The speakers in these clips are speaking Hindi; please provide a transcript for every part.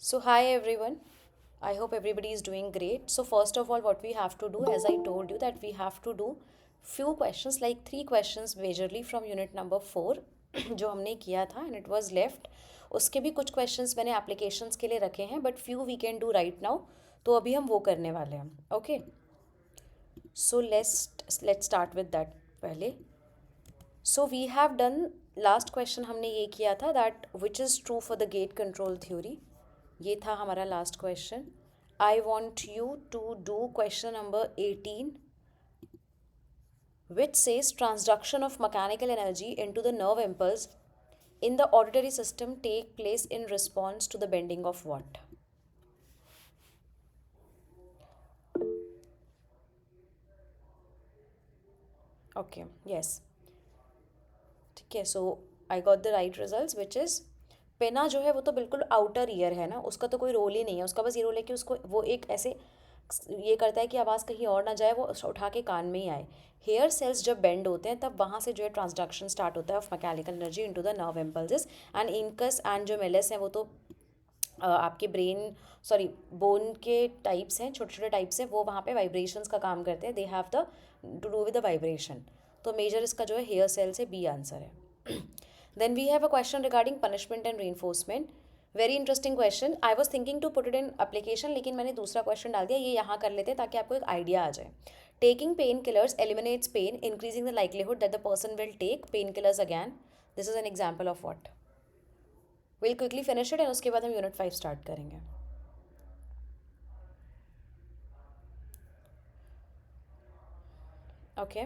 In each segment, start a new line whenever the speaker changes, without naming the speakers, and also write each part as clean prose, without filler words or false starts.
So, hi everyone. I hope everybody is doing great. So, first of all, what we have to do, as I told you, that we have to do few questions, like three questions majorly from unit number 4 जो हमने किया था and it was left. उसके भी कुछ questions मैंने applications के लिए रखे हैं but few we can do right now. तो अभी हम वो करने वाले हैं. Okay. So let's start with that पहले. So we have done last question हमने ये किया था that which is true for the gate control theory. ये था हमारा last question. I want you to do question number 18 which says transduction of mechanical energy into the nerve impulse in the auditory system take place in response to the bending of what? Okay, yes. ठीक है, so I got the right results which is पेना जो है वो तो बिल्कुल आउटर ईयर है ना, उसका तो कोई रोल ही नहीं है. उसका बस ये रोल है कि उसको वो एक ऐसे ये करता है कि आवाज़ कहीं और ना जाए, वो उठा के कान में ही आए. हेयर सेल्स जब बेंड होते हैं तब वहाँ से जो है ट्रांसडक्शन स्टार्ट होता है of mechanical energy into the nerve impulses. And incus and जो मेलस हैं वो तो आपके ब्रेन सॉरी बोन के टाइप्स हैं, छोटे छोटे टाइप्स हैं, वो वहाँ पे वाइब्रेशंस का काम करते हैं. They have the to do with the vibration. तो मेजर इसका जो है हेयर सेल से बी आंसर है. Then we have a question regarding punishment and reinforcement. Very interesting question. I was thinking to put it in application लेकिन मैंने दूसरा क्वेश्चन डाल दिया. ये यहाँ कर लेते हैं ताकि आपको एक आइडिया आ जाए. Taking pain killers eliminates pain, increasing the likelihood that the person will take pain killers again. This is an example of what. Will quickly finish it and उसके बाद हम यूनिट 5 स्टार्ट करेंगे. Okay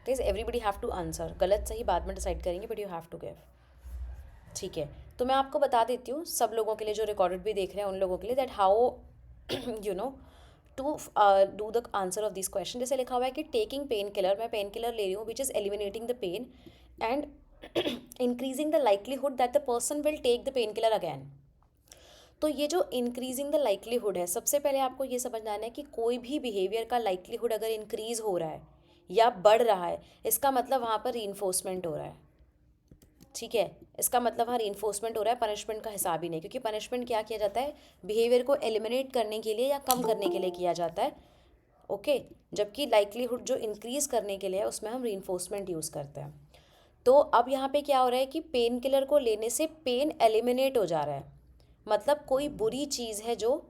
please everybody have to answer. गलत सही बाद में डिसाइड करेंगे but you have to give. ठीक है, तो मैं आपको बता देती हूँ सब लोगों के लिए जो रिकॉर्डेड भी देख रहे हैं उन लोगों के लिए that how you know to do the answer of this question. जैसे लिखा हुआ है कि टेकिंग पेन किलर, मैं पेन किलर ले रही हूँ which is eliminating the pain and increasing the likelihood that the person will take the pain killer again. तो ये जो इंक्रीजिंग द लाइकलीहुड है, सबसे पहले आपको ये समझ आना है कि कोई भी बिहेवियर का लाइकलीहुड अगर इंक्रीज हो रहा है या बढ़ रहा है, इसका मतलब वहाँ पर रीइंफोर्समेंट हो रहा है. ठीक है, इसका मतलब वहाँ रीइंफोर्समेंट हो रहा है, पनिशमेंट का हिसाब ही नहीं. क्योंकि पनिशमेंट क्या किया जाता है, बिहेवियर को एलिमिनेट करने के लिए या कम करने के लिए किया जाता है. ओके जबकि लाइकलीहुड जो इंक्रीज करने के लिए है उसमें हम रीइंफोर्समेंट यूज़ करते हैं. तो अब यहाँ पे क्या हो रहा है कि पेन किलर को लेने से पेन एलिमिनेट हो जा रहा है. मतलब कोई बुरी चीज़ है जो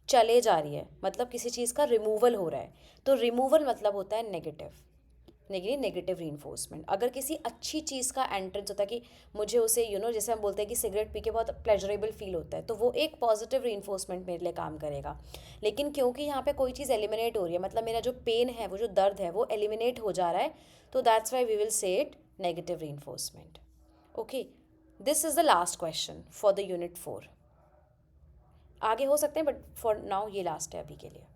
चले जा रही है, मतलब किसी चीज़ का रिमूवल हो रहा है. तो रिमूवल मतलब होता है नेगेटिव, नेगेटिव रीइंफोर्समेंट. अगर किसी अच्छी चीज़ का एंट्रेंस होता है कि मुझे उसे जैसे हम बोलते हैं कि सिगरेट पी के बहुत प्लेजरेबल फील होता है, तो वो एक पॉजिटिव रीइंफोर्समेंट मेरे लिए काम करेगा. लेकिन क्योंकि यहाँ पे कोई चीज़ एलिमिनेट हो रही है, मतलब मेरा जो पेन है, वो जो दर्द है, वो एलिमिनेट हो जा रहा है, तो that's why we will say it negative reinforcement. Okay, this is the last question for the unit 4. आगे हो सकते हैं बट फॉर नाउ ये लास्ट है अभी के लिए.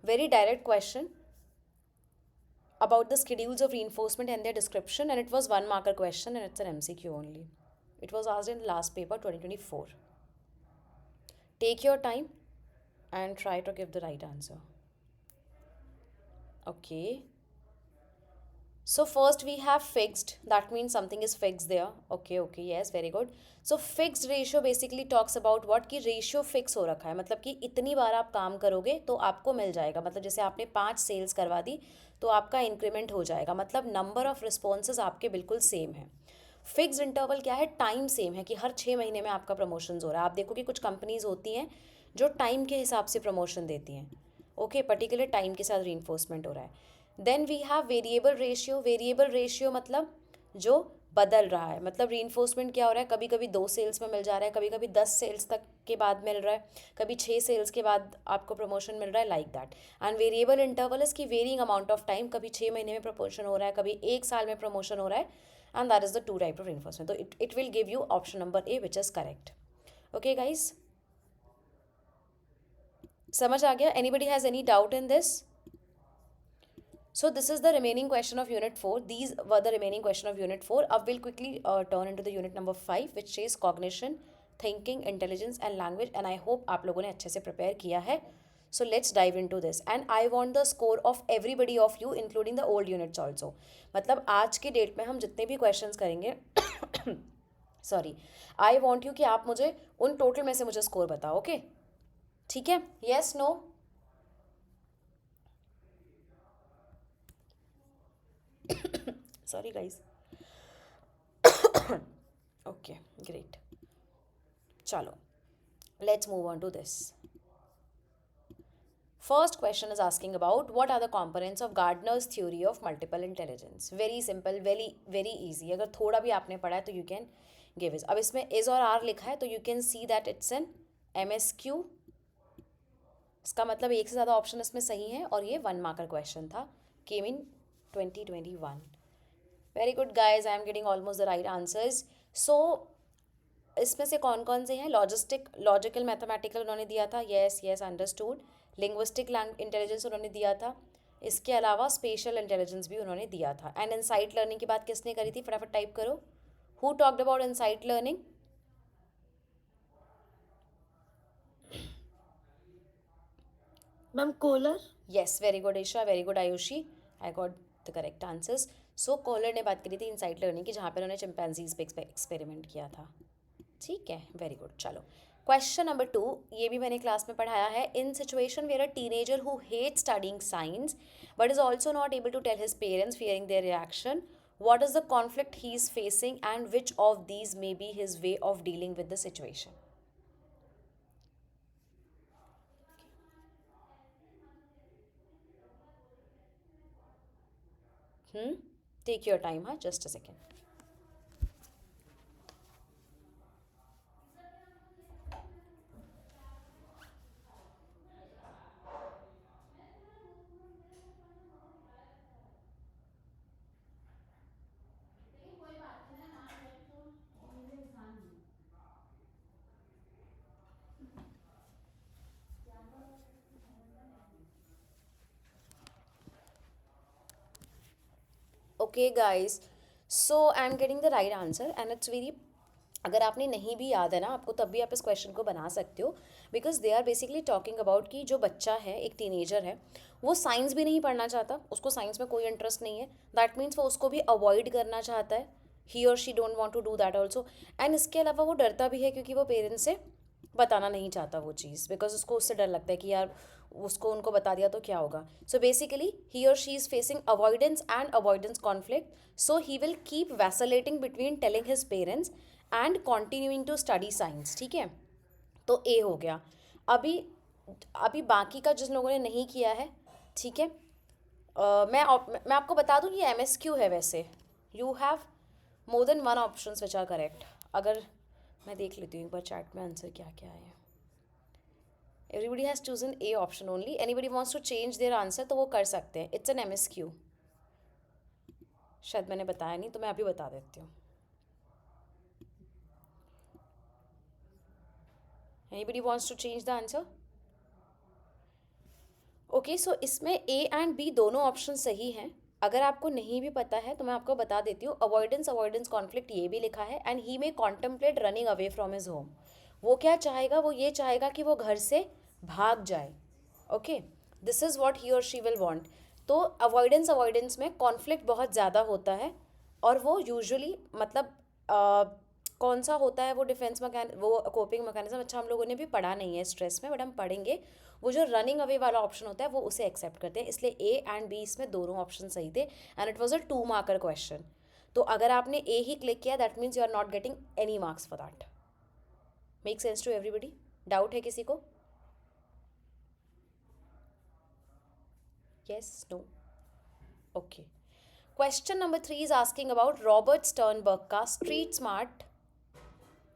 Very direct question about the schedules of reinforcement and their description, and it was one marker question and it's an MCQ only. It was asked in the last paper 2024. Take your time and try to give the right answer. Okay, so first we have fixed, that means something is fixed there. Okay, yes, very good. So fixed ratio basically talks about what कि ratio fix हो रखा है, मतलब कि इतनी बार आप काम करोगे तो आपको मिल जाएगा. मतलब जैसे आपने 5 सेल्स करवा दी तो आपका इंक्रीमेंट हो जाएगा, मतलब नंबर ऑफ रिस्पॉन्सेज आपके बिल्कुल सेम है. फिक्स्ड इंटरवल क्या है, टाइम सेम है कि हर 6 महीने में आपका प्रमोशन हो रहा है. आप देखो कि कुछ कंपनीज होती हैं जो टाइम के हिसाब से प्रमोशन देती हैं. ओके, पर्टिकुलर टाइम के साथ रीइंफोर्समेंट हो रहा है. Then we have variable ratio. Variable ratio मतलब जो बदल रहा है, मतलब रीइंफोर्समेंट क्या हो रहा है, कभी कभी 2 सेल्स में मिल जा रहा है, कभी कभी 10 सेल्स तक के बाद मिल रहा है, कभी 6 सेल्स के बाद आपको प्रमोशन मिल रहा है, like that. And variable interval is की वेरिंग अमाउंट ऑफ टाइम, कभी 6 महीने में प्रमोशन हो रहा है, कभी 1 साल में प्रमोशन हो रहा है. And that is the 2 type of reinforcement. तो it will give you option number A which is correct. Okay guys, समझ आ गया? Anybody has any doubt in this? So this is the remaining question of unit 4. These were the remaining question of unit 4. अब we'll quickly turn into the unit number 5 which says cognition, thinking, intelligence and language, and I hope आप लोगों ने अच्छे से prepare किया है. So let's dive into this and I want the score of everybody of you including the old units also. मतलब आज के डेट में हम जितने भी questions करेंगे सॉरी, आई वॉन्ट यू कि आप मुझे उन टोटल में से मुझे स्कोर बताओ, ओके? ठीक है, yes no? Sorry guys. Okay great, चलो let's move on to this. First question is asking about what are the components of Gardner's theory of multiple intelligence. Very simple, very easy. अगर थोड़ा भी आपने पढ़ा है तो you can give it. अब इसमें is और are लिखा है तो you can see that it's an MSQ. इसका मतलब एक से ज़्यादा ऑप्शन इसमें सही है और ये 1 मार्कर क्वेश्चन था. Came in 2021. Very good guys, I am getting almost the right answers. So इसमें से कौन कौन से हैं? लॉजिकल मैथमेटिकल उन्होंने दिया था, यस अंडरस्टूड. लिंग्विस्टिक इंटेलिजेंस उन्होंने दिया था. इसके अलावा स्पेशल इंटेलिजेंस भी उन्होंने दिया था. एंड इनसाइट लर्निंग की बात किसने करी थी? फटाफट टाइप करो. Who talked about insight learning?
Ma'am Kohler.
Yes, very good Isha, very good Ayushi, I got the correct answers. So Kohler ने बात करी थी इनसाइट लर्निंग की, जहाँ पर उन्होंने चिंपैंजीज पे एक्सपेरिमेंट किया था. ठीक है, वेरी गुड. चलो क्वेश्चन नंबर 2, ये भी मैंने क्लास में पढ़ाया है. In situation where a teenager who hate studying science but is also not able to tell his parents fearing their reaction, what is the conflict he is facing and which of these may be his way of dealing with the situation? Take your time, huh? Just a second. Okay guys, so I am getting the right answer and it's very, अगर आपने नहीं भी याद है ना आपको, तब भी आप इस क्वेश्चन को बना सकते हो. Because they are basically talking about कि जो बच्चा है, एक टीनेजर है, वो साइंस भी नहीं पढ़ना चाहता, उसको साइंस में कोई इंटरेस्ट नहीं है. दैट मीन्स वो उसको भी अवॉइड करना चाहता है. ही और she don't want to do that also. And इसके अलावा वो डरता भी है क्योंकि वो पेरेंट्स से बताना नहीं चाहता वो चीज़, बिकॉज उसको उससे डर लगता है कि यार उसको उनको बता दिया तो क्या होगा. सो बेसिकली ही और she is facing avoidance and avoidance conflict. So he will keep vacillating between telling his parents and continuing to study science. ठीक है, तो ए हो गया. अभी अभी बाकी का जिन लोगों ने नहीं किया है, ठीक है, मैं आपको बता दूं ये MSQ है वैसे. You have more than 1 option which are correct. अगर मैं देख लेती हूँ एक बार चैट में आंसर क्या क्या है. Everybody has chosen a option only. Anybody wants to change their answer तो वो कर सकते हैं. It's an MSQ. शायद मैंने बताया नहीं तो मैं अभी बता देती हूँ. Anybody wants to change the answer? Okay, so इसमें ए एंड बी दोनों ऑप्शन सही हैं. अगर आपको नहीं भी पता है तो मैं आपको बता देती हूँ. अवॉइडेंस कॉन्फ्लिक्ट ये भी लिखा है. And he may contemplate running away from his home. वो क्या चाहेगा? वो ये चाहेगा कि वो घर से भाग जाए. Okay, this is what he और शी विल वॉन्ट. तो अवॉइडेंस में कॉन्फ्लिक्ट बहुत ज़्यादा होता है और वो यूजुअली मतलब कौन सा होता है वो डिफेंस वो कोपिंग मैकेनिज्म. अच्छा, हम लोगों ने भी पढ़ा नहीं है स्ट्रेस में, बट हम पढ़ेंगे. वो जो रनिंग अवे वाला ऑप्शन होता है वो उसे एक्सेप्ट करते हैं. इसलिए ए एंड बी इसमें दोनों ऑप्शन सही थे and it was a 2 marker question. तो अगर आपने ए ही क्लिक किया that means you are not getting any marks for that. Make sense to everybody? Doubt है किसी को? Yes, no? Okay. Question number 3 is asking about Robert Sternberg का स्ट्रीट स्मार्ट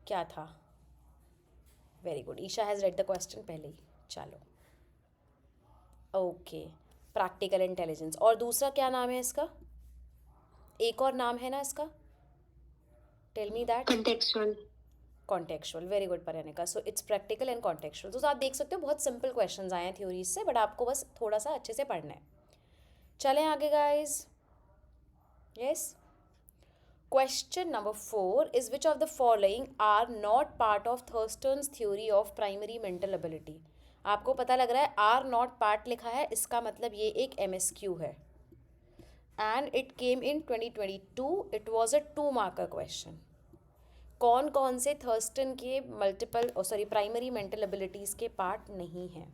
क्या था. Very good, Isha has read the question पहले ही. चलो, ओके, प्रैक्टिकल इंटेलिजेंस. और दूसरा क्या नाम है इसका? एक और नाम है ना इसका, tell me that.
Contextual.
Contextual. Very good Parinika. So it's practical and contextual. तो आप देख सकते हो बहुत सिंपल क्वेश्चंस आए हैं थ्योरीज से, बट आपको बस थोड़ा सा अच्छे से पढ़ना है. चलें आगे guys. Yes. Question number 4 is which of the following are not part of Thurston's theory of primary mental ability? आपको पता लग रहा है आर नॉट पार्ट लिखा है, इसका मतलब ये एक MSQ है. And it came in 2022. It was a 2 marker question. कौन कौन से थर्स्टन के मल्टीपल प्राइमरी मेंटल एबिलिटीज़ के पार्ट नहीं हैं?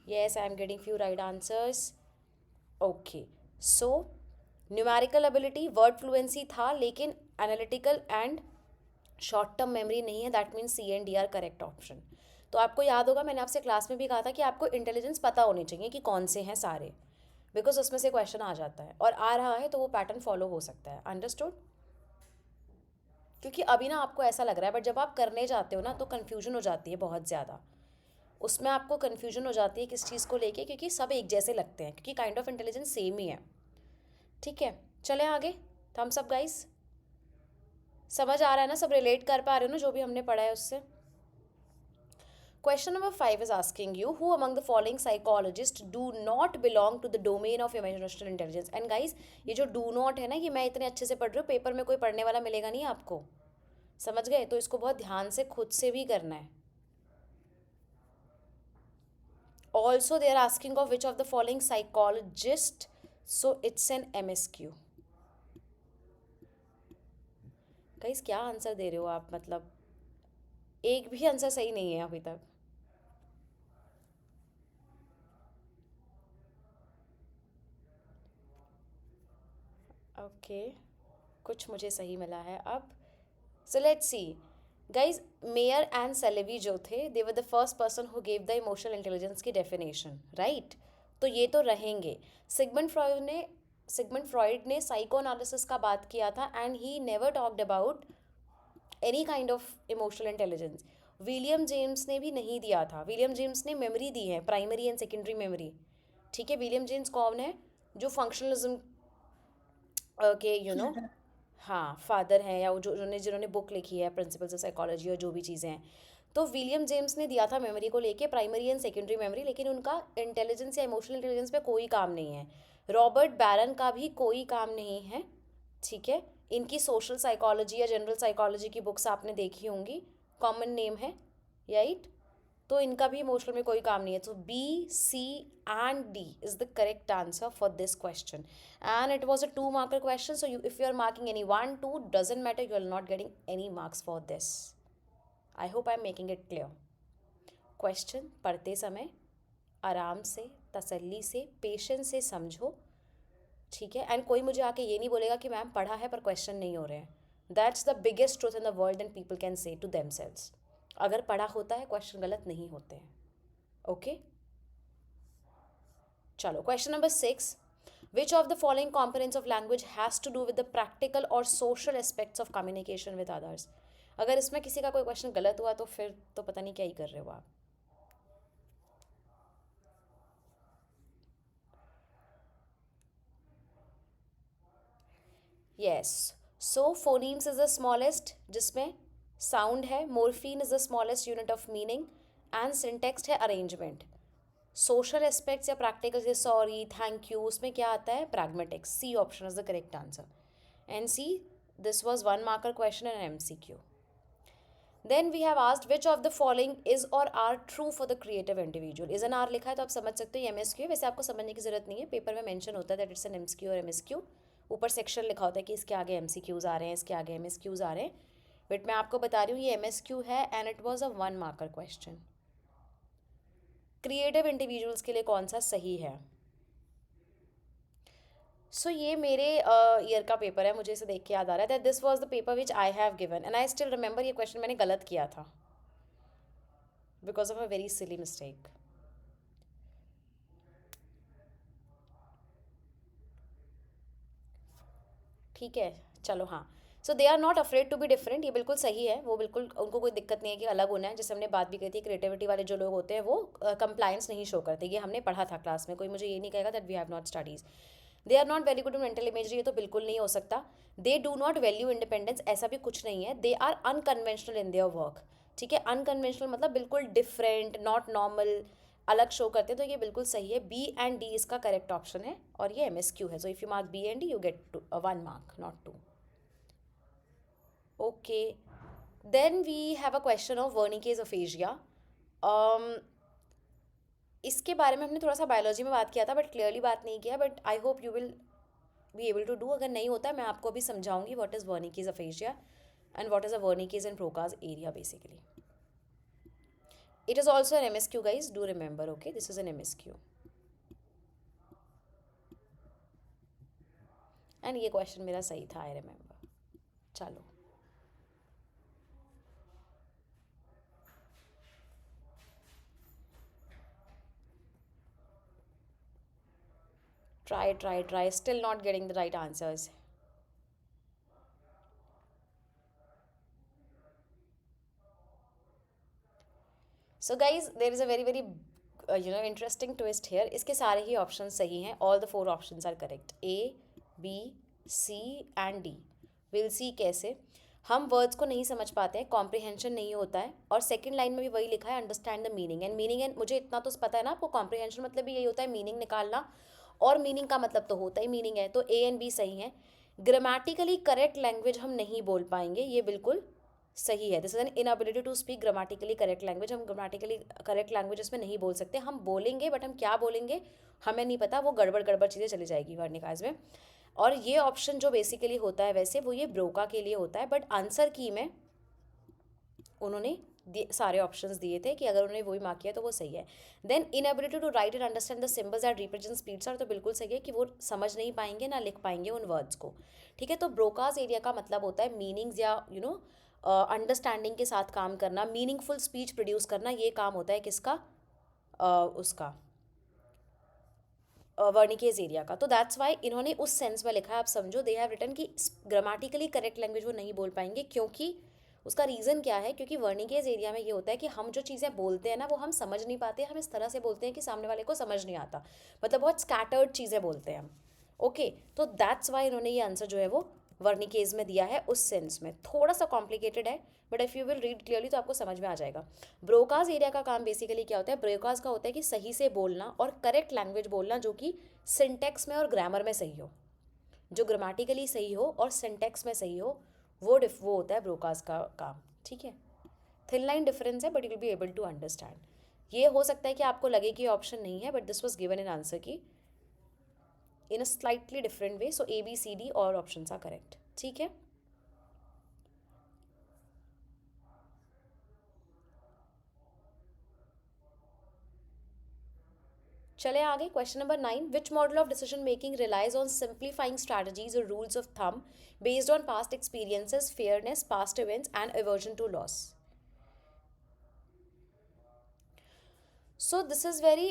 Yes, I am getting few right answers. Okay, so numerical ability, word fluency था, लेकिन analytical and short term memory नहीं है. That means c and d are correct option. तो आपको याद होगा, मैंने आपसे क्लास में भी कहा था कि आपको इंटेलिजेंस पता होनी चाहिए कि कौन से हैं सारे, बिकॉज उसमें से क्वेश्चन आ जाता है और आ रहा है तो वो पैटर्न फॉलो हो सकता है. अंडरस्टूड? क्योंकि अभी ना आपको ऐसा लग रहा है, बट जब आप करने जाते हो ना तो कन्फ्यूजन हो जाती है बहुत ज़्यादा. उसमें आपको कन्फ्यूजन हो जाती है किस चीज़ को लेके, क्योंकि सब एक जैसे लगते हैं, क्योंकि काइंड ऑफ इंटेलिजेंस सेम ही है. ठीक है, चलें आगे. Thumbs up guys. समझ आ रहा है ना? सब रिलेट कर पा रहे हो ना जो भी हमने पढ़ा है उससे? Question number 5 is asking you, who among the following psychologists do not belong to the domain of emotional intelligence? And guys, ये जो do not है ना, ये मैं इतने अच्छे से पढ़ रही हूँ, पेपर में कोई पढ़ने वाला मिलेगा नहीं आपको. समझ गए? तो इसको बहुत ध्यान से खुद से भी करना है. Also they are asking of which of the following psychologist, so it's an MSQ. Guys क्या आंसर दे रहे हो आप? मतलब एक भी आंसर सही नहीं है अभी तक. ओके, कुछ मुझे सही मिला है अब. So let's see guys. Mayer and Salovey जो थे, they were the first person who gave the emotional intelligence की डेफिनेशन, राइट? तो ये तो रहेंगे. सिगमंड फ्रॉइड ने साइको एनालिसिस का बात किया था, and he never talked about any kind of emotional intelligence. William James ने भी नहीं दिया था. विलियम जेम्स ने मेमोरी दी है, प्राइमरी एंड सेकेंडरी मेमोरी. ठीक है, विलियम जेम्स कौन है? जो फंक्शनलिज्म के हाँ फादर हैं, या जो जिन्होंने बुक लिखी है प्रिंसिपल्स ऑफ साइकोलॉजी और जो भी चीज़ें हैं. तो विलियम जेम्स ने दिया था मेमोरी को लेके, प्राइमरी एंड सेकेंडरी मेमोरी, लेकिन उनका इंटेलिजेंस या इमोशनल इंटेलिजेंस पे कोई काम नहीं है. रॉबर्ट बैरन का भी कोई काम नहीं है. ठीक है, इनकी सोशल साइकोलॉजी या जनरल साइकोलॉजी की बुक्स आपने देखी होंगी, कॉमन नेम है, राइट? तो इनका भी इमोशनल में कोई काम नहीं है. तो b, c and d is the correct answer for this question. And it was a 2 marker question, so if you are marking any 1 2 doesn't matter, you are not getting any marks for this. I hope I am making it clear. Question पढ़ते समय आराम से, तसल्ली से, पेशेंस से समझो. ठीक है, एंड कोई मुझे आके ये नहीं बोलेगा कि मैम पढ़ा है पर क्वेश्चन नहीं हो रहे हैं. That's the biggest truth in the world and people can say to themselves. अगर पढ़ा होता है क्वेश्चन गलत नहीं होते हैं. ओके, चलो. Question number 6. Which of the following components of language has to do with the practical or social aspects of communication with others? अगर इसमें किसी का कोई क्वेश्चन गलत हुआ तो फिर तो पता नहीं क्या ही कर रहे हो आप. Yes. So phonemes is the smallest, जिसमें sound है. Morpheme is the smallest unit of meaning, and syntax है arrangement. सोशल एस्पेक्ट्स या प्रैक्टिकल जैसे सॉरी, थैंक यू, उसमें क्या आता है? Pragmatics. C option is the correct answer. And C, this was 1 marker question and MCQ. Then we have asked which of the following is or are true for the creative individual. Is and are लिखा है तो आप समझ सकते हो ये MSQ है. वैसे आपको समझने की जरूरत नहीं है, पेपर में मेंशन होता है दैट इट्स एन MCQ और MSQ. ऊपर सेक्शन लिखा होता है कि इसके आगे MCQs आ रहे हैं, इसके आगे MSQs आ रहे हैं. बट मैं आपको बता रही हूँ ये MSQ है, and it was a 1 marker question. Creative individuals के लिए कौन सा सही है? सो ये मेरे ईयर का पेपर है, मुझे इसे देख के याद आ रहा है that this was the paper which I have given, and I still remember ये क्वेश्चन मैंने गलत किया था because of a very silly mistake. ठीक है, चलो. हाँ, so they are not afraid to be different, ये बिल्कुल सही है. वो बिल्कुल, उनको कोई दिक्कत नहीं है कि अलग होना है. जैसे हमने बात भी कही थी, क्रिएटिविटी वाले जो लोग होते हैं वो कंप्लायंस नहीं शो करते. ये हमने पढ़ा था क्लास में, कोई मुझे ये नहीं कहेगा that we have not studies. They are not very good in mental imagery, ये तो बिल्कुल नहीं हो सकता. They do not value independence, ऐसा भी कुछ नहीं है. They are unconventional in their work. ठीक है, अनकन्वेंशनल मतलब बिल्कुल डिफरेंट, नॉट नॉर्मल, अलग शो करते हैं. तो ये बिल्कुल सही है. बी एंड डी इसका करेक्ट ऑप्शन है, और ये MSQ है. So if you mark B and D you get 1 mark, not 2. Okay, then we have a question of Wernicke's aphasia. इसके बारे में हमने थोड़ा सा बायोलॉजी में बात किया था बट क्लियरली बात नहीं किया. But I hope you will be able to do. अगर नहीं होता है मैं आपको अभी समझाऊंगी what is Wernicke's aphasia. and what is a Wernicke's and Broca's area basically. It is also an MSQ, guys, do remember. Okay, this is an MSQ. And ये क्वेश्चन मेरा सही था, आई रिमेंबर. चलो, try, still not getting the right answers. So guys, there is a very very interesting twist here. इसके सारे ही ऑप्शन सही हैं. All the 4 options are correct. A, B, C and D. We'll see कैसे. हम वर्ड्स को नहीं समझ पाते हैं, कॉम्प्रिहेंशन नहीं होता है. और सेकंड लाइन में भी वही लिखा है, अंडरस्टैंड द मीनिंग. एंड मुझे इतना तो पता है ना आपको, कॉम्प्रिहेंशन मतलब भी यही होता है, मीनिंग निकालना. और मीनिंग का मतलब तो होता ही मीनिंग है. तो A एंड B सही हैं. ग्रामेटिकली करेक्ट लैंग्वेज हम नहीं बोल पाएंगे, ये बिल्कुल सही है. This is an inability to speak grammatically correct language. हम ग्रामेटिकली करेक्ट लैंग्वेज इसमें नहीं बोल सकते. हम बोलेंगे बट हम क्या बोलेंगे हमें नहीं पता, वो गड़बड़ गड़बड़ चीज़ें चली जाएगी वर्णिकाज में. और ये ऑप्शन जो बेसिकली होता है वैसे वो ये ब्रोका के लिए होता है, बट आंसर की में उन्होंने सारे ऑप्शंस दिए थे कि अगर उन्होंने वही मार्क किया तो वो सही है. Then inability to write and understand the symbols and represent speeds are, तो बिल्कुल सही है कि वो समझ नहीं पाएंगे ना लिख पाएंगे उन वर्ड्स को. ठीक है, तो ब्रोकाज एरिया का मतलब होता है मीनिंग्स या अंडरस्टैंडिंग के साथ काम करना, मीनिंगफुल स्पीच प्रोड्यूस करना. ये काम होता है किसका, उसका वर्निकेज एरिया का. तो दैट्स वाई इन्होंने उस सेंस में लिखा है. आप समझो, दे हैव रिटन कि ग्रामेटिकली करेक्ट लैंग्वेज वो नहीं बोल पाएंगे. क्योंकि उसका रीज़न क्या है, क्योंकि वर्निकेज एरिया में ये होता है कि हम जो चीज़ें बोलते हैं ना वो हम समझ नहीं पाते. हम इस तरह से बोलते हैं कि सामने वाले को समझ नहीं आता, मतलब बहुत स्कैटर्ड चीज़ें बोलते हैं हम. ओके, तो दैट्स वाई इन्होंने ये आंसर जो है वो वर्निकेज में दिया है. उस सेंस में थोड़ा सा कॉम्प्लिकेटेड है, but if you will read clearly तो आपको समझ में आ जाएगा. ब्रोकाज एरिया का काम बेसिकली क्या होता है, ब्रोकाज का होता है कि सही से बोलना और करेक्ट लैंग्वेज बोलना जो कि सिंटेक्स में और ग्रामर में सही हो, जो ग्रामेटिकली सही हो और सिंटेक्स में सही हो, वो होता है ब्रोकाज का काम. ठीक है, थिन लाइन डिफरेंस है but you will be able to understand. ये हो सकता है कि आपको लगे कि ऑप्शन नहीं है, but this was given in answer की in a slightly different way. So A, B, C, D all options are correct. ठीक है, चले आगे. Question number 9. Which model of decision making relies on simplifying strategies or rules of thumb based on past experiences, fairness, past events and aversion to loss. So this is very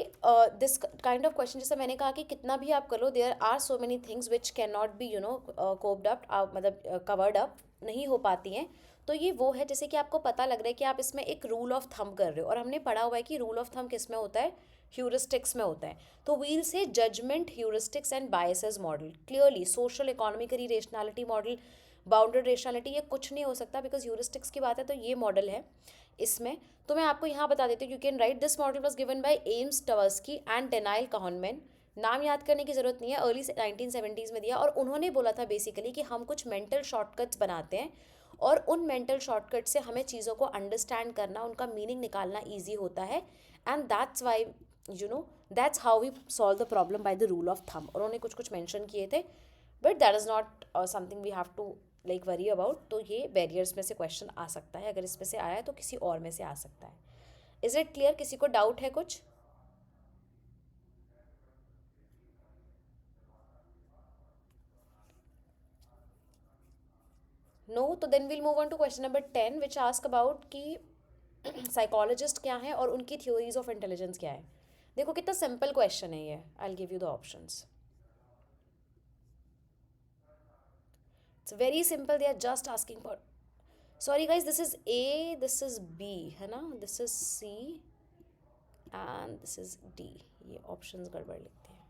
this kind of question, जैसे मैंने कहा कि कितना भी आप कर लो, there are so many things which can not be coped up, मतलब कवर्ड अप नहीं हो पाती हैं. तो ये वो है जैसे कि आपको पता लग रहा है कि आप इसमें एक रूल ऑफ थंब कर रहे हो, और हमने पढ़ा हुआ है कि रूल ऑफ थंब किस में होता है, ह्यूरिस्टिक्स में होता है. तो we'll say judgement, heuristics and biases model. Clearly social economically rationality model, bounded rationality, ये कुछ नहीं हो सकता बिकॉज ह्यूरिस्टिक्स की बात है. तो ये मॉडल है इसमें. तो मैं आपको यहाँ बता देती हूँ, you can write this model was given by Amos Tversky and Daniel Kahneman. नाम याद करने की ज़रूरत नहीं है, अर्ली 1970s में दिया. और उन्होंने बोला था बेसिकली कि हम कुछ मेंटल शॉर्टकट्स बनाते हैं, और उन मेंटल शॉर्टकट से हमें चीज़ों को अंडरस्टैंड करना, उनका मीनिंग निकालना ईजी होता है. And that's why that's how we solve the problem by the rule of thumb. उन्होंने कुछ कुछ मैंशन किए थे, but that is not something we have to like worry about. तो ये बैरियर्स में से क्वेश्चन आ सकता है, अगर इसमें से आया है तो किसी और में से आ सकता है. Is it clear? किसी को डाउट है कुछ? नो, तो then will move on to question number 10 which ask about कि साइकोलॉजिस्ट क्या है और उनकी थ्योरीज ऑफ इंटेलिजेंस क्या है. देखो कितना सिंपल क्वेश्चन है ये. I will give you the options. It's very simple. They are just asking for, sorry guys, this is A, this is B, है ना, this is C and this is D. ये ऑप्शंस गड़बड़ लिखते हैं.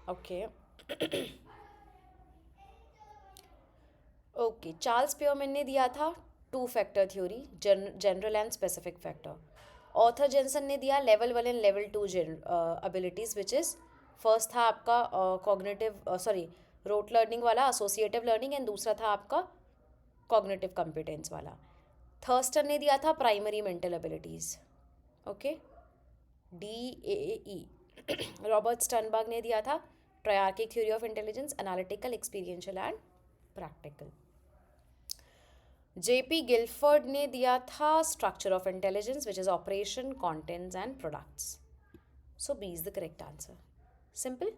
ओके ओके, चार्ल्स पियरमैन ने दिया था 2 factor theory, general and specific factor. Author Jensen ने दिया level 1 and level 2 abilities, which is first था आपका कॉग्निटिव सॉरी रोट लर्निंग वाला, एसोसिएटिव लर्निंग, एंड दूसरा था आपका कॉग्निटिव कॉम्पिटेंस वाला. थर्स्टन ने दिया था primary mental abilities. Okay, DAE. Robert Sternberg ने दिया था triarchic theory of intelligence, analytical, experiential and practical. JP Guilford ने दिया था structure of intelligence which is operation, contents and products. So B is the correct answer. Simple.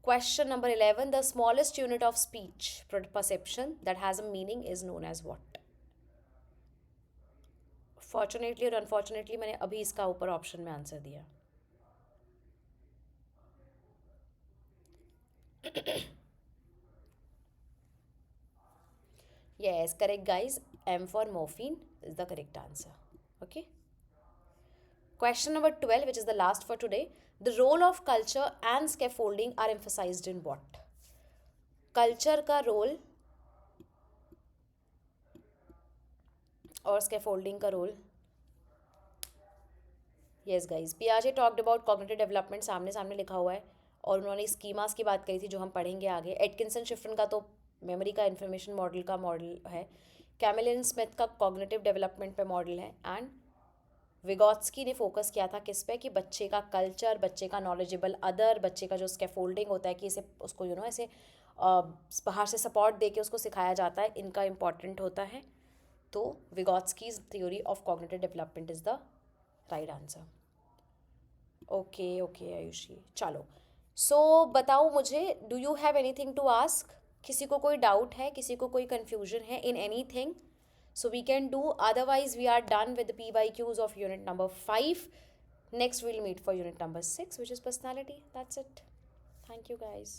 Question number 11. The smallest unit of speech perception that has a meaning is known as what? Fortunately और unfortunately मैंने अभी इसका ऊपर ऑप्शन में आंसर दिया। Yes, correct guys. M for morphine is the correct answer. Okay. Question number 12, which is the last for today. The role of culture and scaffolding are emphasized in what? Culture का role और scaffolding का role. Yes guys, Piaget talked about cognitive development, सामने सामने लिखा हुआ है, और उन्होंने स्कीमास की बात करी थी जो हम पढ़ेंगे आगे। एटकिंसन शिफ्टन का तो मेमोरी का इन्फॉर्मेशन मॉडल का मॉडल है, कैमिलिन स्मिथ का कॉग्निटिव डेवलपमेंट पे मॉडल है, एंड विगोत्स्की ने फोकस किया था किस पे, कि बच्चे का कल्चर, बच्चे का नॉलेजेबल अदर, बच्चे का जो स्कैफोल्डिंग होता है कि इसे उसको ऐसे बाहर से सपोर्ट दे के उसको सिखाया जाता है, इनका इम्पॉर्टेंट होता है। तो Vygotsky's theory of cognitive development is the right answer. Okay Ayushi, चलो। सो बताओ मुझे, do you have anything to ask? किसी को कोई डाउट है, किसी को कोई कन्फ्यूजन है in anything? So we can do, otherwise we are done with the PYQs of unit number 5. Next we'll meet for unit number 6, which is personality. That's it. Thank you guys.